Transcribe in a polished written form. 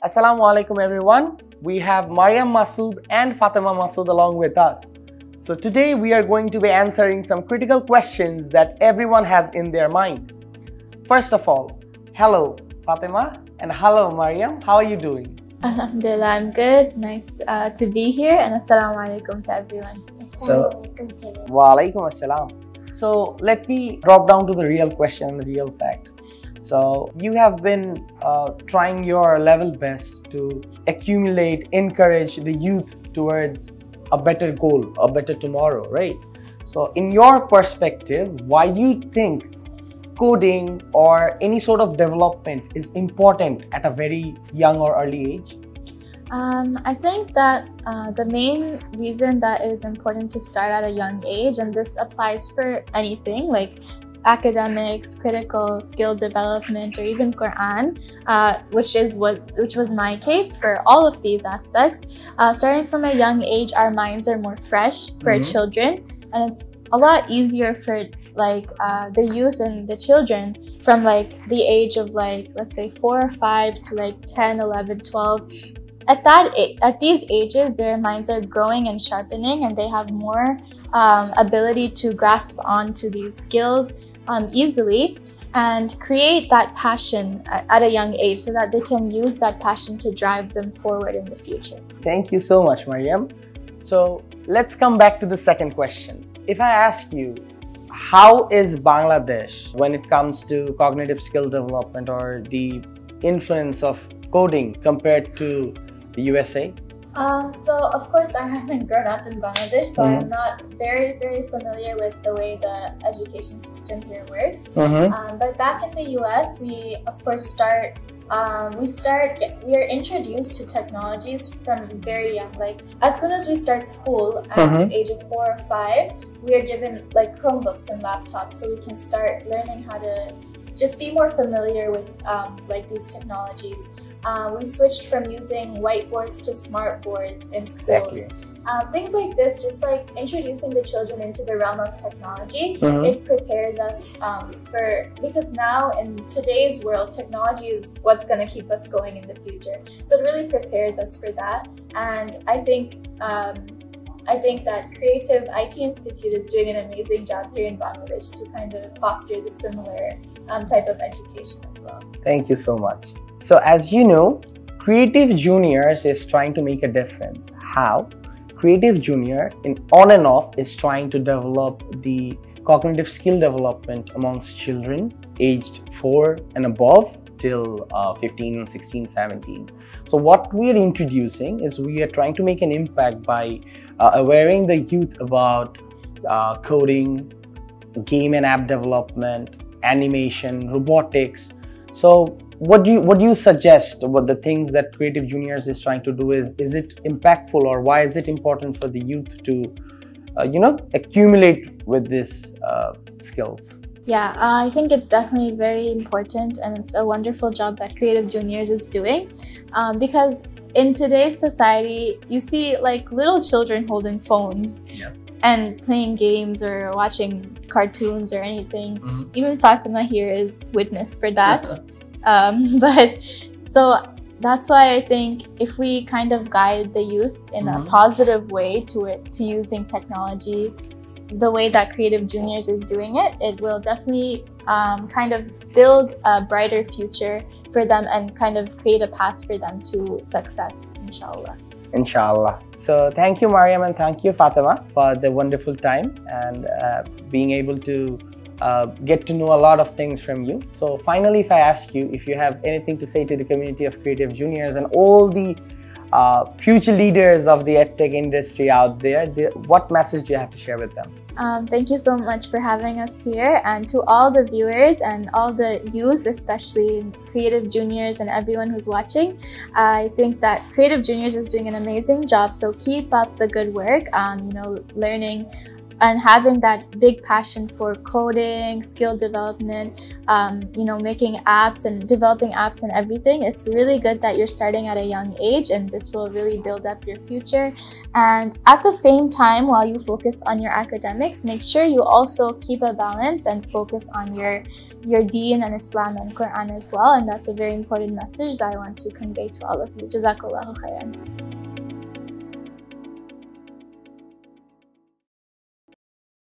Assalamu alaikum everyone. We have Mariam Masood and Fatima Masood along with us. So today we are going to be answering some critical questions that everyone has in their mind. First of all, hello Fatima and hello Mariam. How are you doing? Alhamdulillah, I'm good. Nice to be here, and assalamu alaikum to everyone. Wa alaikum assalam. So let me drop down to the real question, the real fact. So you have been trying your level best to accumulate, encourage the youth towards a better goal, a better tomorrow, right? So in your perspective, why do you think coding or any sort of development is important at a very young or early age? I think that the main reason that it is important to start at a young age, and this applies for anything like academics, critical skill development, or even Quran, which was my case for all of these aspects. Starting from a young age, our minds are more fresh for children, and it's a lot easier for the youth and the children from the age of let's say 4 or 5 to 10, 11, 12. At these ages, their minds are growing and sharpening, and they have more ability to grasp onto these skills easily and create that passion at a young age so that they can use that passion to drive them forward in the future. Thank you so much, Mariam. So let's come back to the second question. If I ask you, how is Bangladesh when it comes to cognitive skill development or the influence of coding compared to the USA? So of course I haven't grown up in Bangladesh, so I'm not very familiar with the way the education system here works. But back in the US, we of course we are introduced to technologies from very young. Like as soon as we start school at the age of 4 or 5, we are given Chromebooks and laptops, so we can start learning how to just be more familiar with these technologies. We switched from using whiteboards to smart boards in schools. Exactly. Things like this, just introducing the children into the realm of technology, it prepares us because now in today's world, technology is what's going to keep us going in the future. So it really prepares us for that. And I think that Creative IT Institute is doing an amazing job here in Bangladesh to kind of foster the similar type of education as well. Thank you so much. So as you know, Creative Juniors is trying to make a difference. How? Creative Junior on and off is trying to develop the cognitive skill development amongst children aged 4 and above till 15, 16, 17. So what we are introducing is we are trying to make an impact by awareing the youth about coding, game and app development, animation, robotics. So what do you suggest? What the things that Creative Juniors is trying to do is it impactful, or why is it important for the youth to accumulate with these skills? Yeah, I think it's definitely very important, and it's a wonderful job that Creative Juniors is doing because in today's society, you see little children holding phones and playing games or watching cartoons or anything. Even Fatima here is witness for that. But so that's why I think if we kind of guide the youth in a positive way to using technology, the way that Creative Juniors is doing it, it will definitely kind of build a brighter future for them and kind of create a path for them to success, inshallah. Inshallah. So thank you, Mariam, and thank you, Fatima, for the wonderful time and being able to get to know a lot of things from you. So finally, if I ask you if you have anything to say to the community of Creative Juniors and all the future leaders of the EdTech industry out there, what message do you have to share with them? Thank you so much for having us here, and to all the viewers and all the youth, especially Creative Juniors and everyone who's watching. I think that Creative Juniors is doing an amazing job, so keep up the good work, learning and having that big passion for coding, skill development, making apps and developing apps and everything, it's really good that you're starting at a young age, and this will really build up your future. And at the same time, while you focus on your academics, make sure you also keep a balance and focus on your Deen and Islam and Quran as well. And that's a very important message that I want to convey to all of you. Jazakallahu khairan.